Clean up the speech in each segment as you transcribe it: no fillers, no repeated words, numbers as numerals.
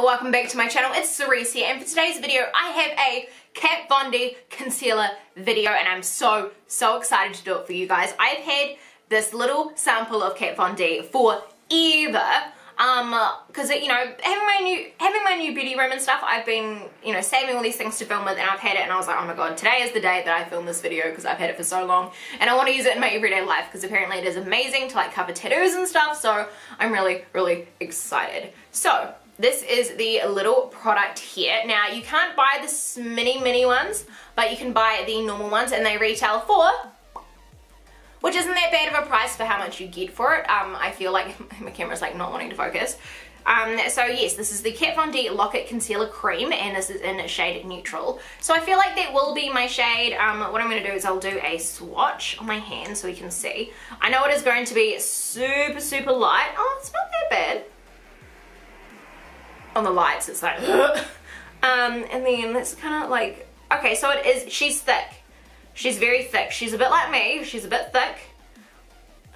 welcome back to my channel. It's Cerise here, and for today's video I have a Kat Von D concealer video, and I'm so excited to do it for you guys. I've had this little sample of Kat Von D forever, because having my new beauty room and stuff, I've been saving all these things to film with, and I've had it, and I was like, oh my god, today is the day that I film this video because I've had it for so long and I want to use it in my everyday life because apparently it is amazing to like cover tattoos and stuff. So I'm really excited. So this is the little product here. Now you can't buy the mini ones, but you can buy the normal ones, and they retail for, which isn't that bad of a price for how much you get for it. I feel like my camera's like not wanting to focus. So yes, this is the Kat Von D Lock-It Concealer Cream, and this is in shade Neutral. So I feel like that will be my shade. What I'm going to do is I'll do a swatch on my hand so we can see. I know it is going to be super light. Oh, it's not that bad. On the lights it's like and then it's kind of like, okay, so it is, she's thick. She's very thick. She's a bit like me. She's a bit thick.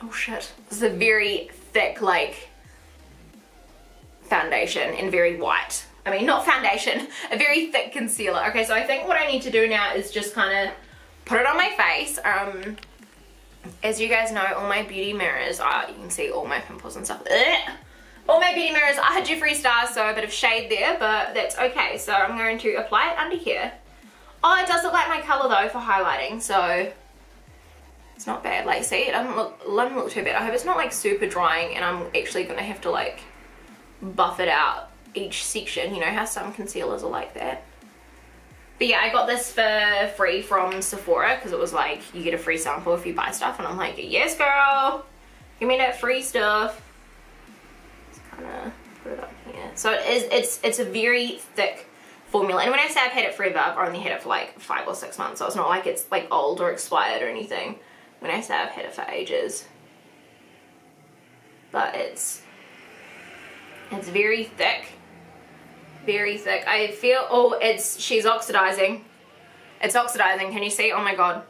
Oh shit. This is a very thick, like, foundation and very white. I mean, not foundation, a very thick concealer. Okay, so I think what I need to do now is just kind of put it on my face. As you guys know, all my beauty mirrors are, you can see all my pimples and stuff. Ugh. All my beauty mirrors are Jeffree Star, so a bit of shade there, but that's okay. So I'm going to apply it under here. Oh, it does look like my colour though for highlighting, so it's not bad. Like, see, it doesn't look too bad. I hope it's not like super drying and I'm actually going to have to like buff it out each section. You know how some concealers are like that. But yeah, I got this for free from Sephora because it was like, you get a free sample if you buy stuff, and I'm like, yes girl, give me that free stuff. Put it up here. So it's a very thick formula, and when I say I've had it forever, I've only had it for like 5 or 6 months, so it's not like it's like old or expired or anything when I say I've had it for ages. But it's very thick, I feel, oh, she's oxidizing. It's oxidizing. Can you see? Oh my god,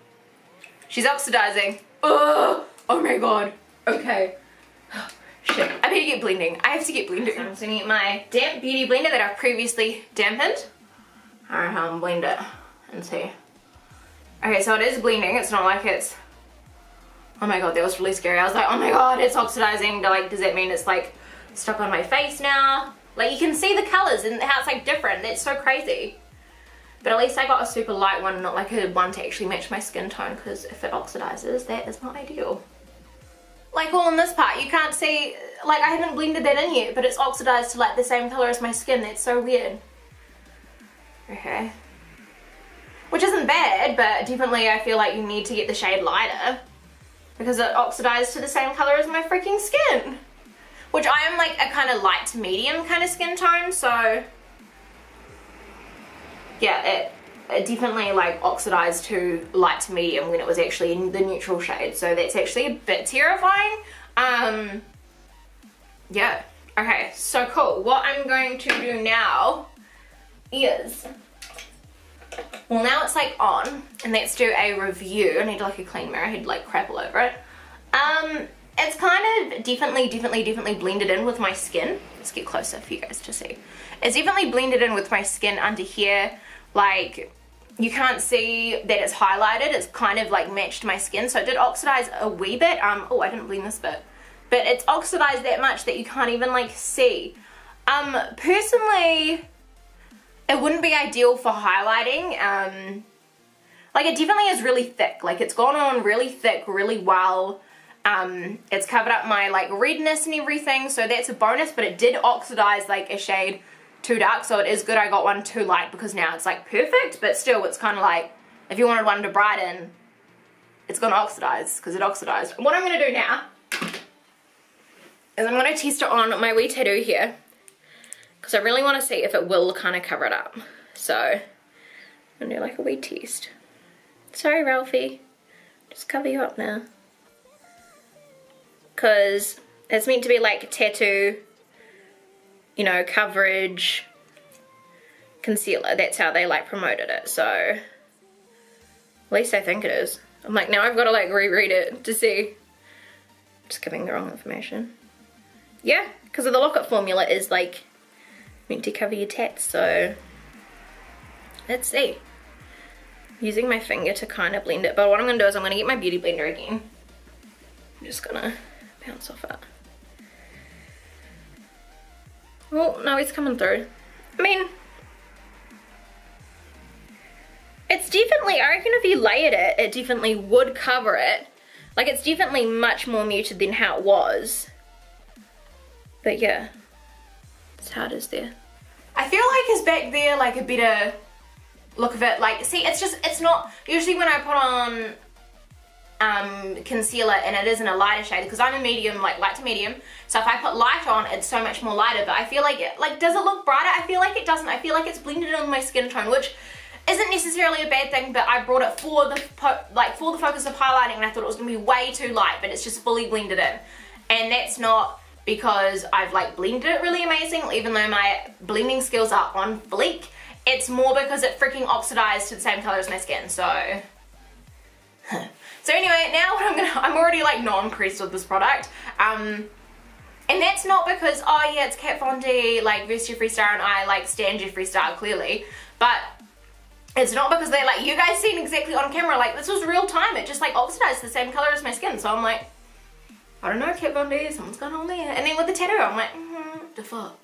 she's oxidizing. Oh my god. Okay. Shit, I better get blending. I have to get blending. So I'm just gonna get my damp beauty blender that I've previously dampened. Alright, blend it and see. Okay, so it is blending. It's not like it's, oh my god, that was really scary. I was like, oh my god, it's oxidizing. Like, does that mean it's like stuck on my face now? Like, you can see the colors and how it's like different. That's so crazy. But at least I got a super light one, not like a one to actually match my skin tone, because if it oxidizes, that is not ideal. Like all in this part, you can't see, like I haven't blended that in yet, but it's oxidized to like the same color as my skin. That's so weird. Okay. Which isn't bad, but definitely I feel like you need to get the shade lighter because it oxidized to the same color as my freaking skin. Which I am like a kind of light to medium kind of skin tone, so yeah, it definitely like oxidized to light to medium when it was actually in the neutral shade, so that's actually a bit terrifying. Yeah, okay, so cool. What I'm going to do now is, well, now it's like on, and let's do a review. I need like a clean mirror. I had like crap all over it. It's kind of definitely blended in with my skin. Let's get closer for you guys to see. It's definitely blended in with my skin under here. Like, you can't see that it's highlighted. It's kind of like matched my skin, so it did oxidize a wee bit. Oh, I didn't blend this bit, but it's oxidized that much that you can't even like see. Personally, it wouldn't be ideal for highlighting. Like, it definitely is really thick. Like, it's gone on really thick really well. It's covered up my like redness and everything, so that's a bonus, but it did oxidize like a shade too dark, so it is good I got one too light, because now it's like perfect, but still it's kind of like, if you wanted one to brighten, it's gonna oxidize because it oxidized. What I'm gonna do now is I'm gonna test it on my wee tattoo here, because I really want to see if it will kind of cover it up. So I'm gonna do like a wee test. Sorry Ralphie, just cover you up now, because it's meant to be like a tattoo, you know, coverage concealer. That's how they like promoted it, so at least I think it is. I'm like, now I've got to like reread it to see. Just giving the wrong information. Yeah, because of the Lock-It formula is like meant to cover your tats, so let's see. Using my finger to kind of blend it, but what I'm going to do is I'm going to get my beauty blender again. I'm just going to bounce off it. Oh, no, it's coming through. I mean, it's definitely, I reckon if you layered it, it definitely would cover it. Like, it's definitely much more muted than how it was. But yeah, that's how it is there. I feel like it's back there, like a better look of it. Like, see, it's not, usually when I put on concealer and it is in a lighter shade, because I'm a medium, like light to medium, so if I put light on, it's so much more lighter, but I feel like it, like, does it look brighter? I feel like it doesn't. I feel like it's blended in with my skin tone, which isn't necessarily a bad thing, but I brought it for the focus of highlighting, and I thought it was going to be way too light, but it's just fully blended in. And that's not because I've like blended it really amazing, even though my blending skills are on fleek. It's more because it freaking oxidized to the same color as my skin, so... So anyway, now what I'm already like not impressed with this product. And that's not because, oh yeah, it's Kat Von D, like versus Jeffree Star, and I like stan Jeffree Star clearly, but it's not because they like, you guys seen exactly on camera, like this was real time, it just like oxidized the same color as my skin, so I'm like, I don't know, Kat Von D, something's going on there. And then with the tattoo, I'm like, the fuck.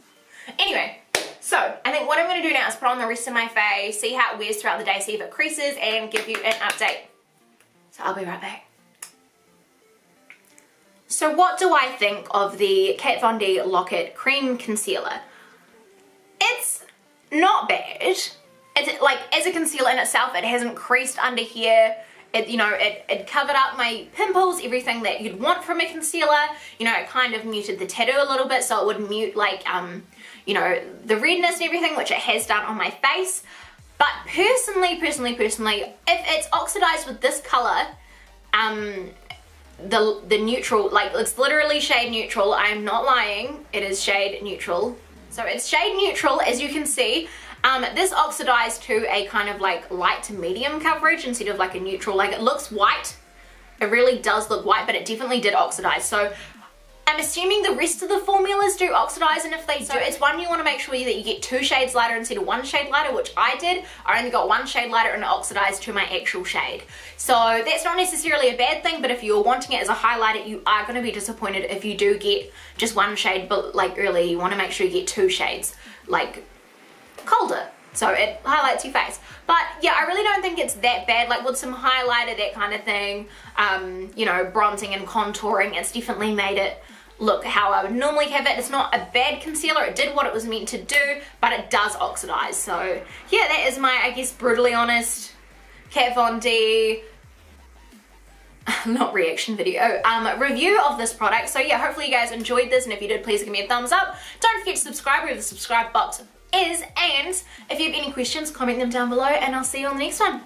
Anyway, so I think what I'm going to do now is put on the rest of my face, see how it wears throughout the day, see if it creases, and give you an update. So I'll be right back. So what do I think of the Kat Von D Lock-It Cream Concealer? It's not bad. It's like, as a concealer in itself, it hasn't creased under here. It, you know, it covered up my pimples, everything that you'd want from a concealer. You know, it kind of muted the tattoo a little bit, so it would mute like, you know, the redness and everything, which it has done on my face. But personally, if it's oxidized with this color, the neutral, like it's literally shade neutral, I'm not lying, it is shade neutral. So it's shade neutral, as you can see. This oxidized to a kind of like light to medium coverage instead of like a neutral. Like, it looks white, it really does look white, but it definitely did oxidize. So I'm assuming the rest of the formulas do oxidize, and if they do, it's one, you want to make sure that you get 2 shades lighter instead of 1 shade lighter, which I did. I only got 1 shade lighter and it oxidized to my actual shade. So that's not necessarily a bad thing, but if you're wanting it as a highlighter, you are going to be disappointed if you do get just 1 shade, but like earlier, you want to make sure you get 2 shades, like colder, so it highlights your face. But yeah, I really don't think it's that bad. Like with some highlighter, that kind of thing, you know, bronzing and contouring, it's definitely made it look how I would normally have it. It's not a bad concealer, it did what it was meant to do, but it does oxidize. So yeah, that is my, I guess, brutally honest Kat Von D not reaction video, review of this product. So yeah, hopefully you guys enjoyed this, and if you did, please give me a thumbs up. Don't forget to subscribe wherever the subscribe box is, and if you have any questions, comment them down below, and I'll see you on the next one.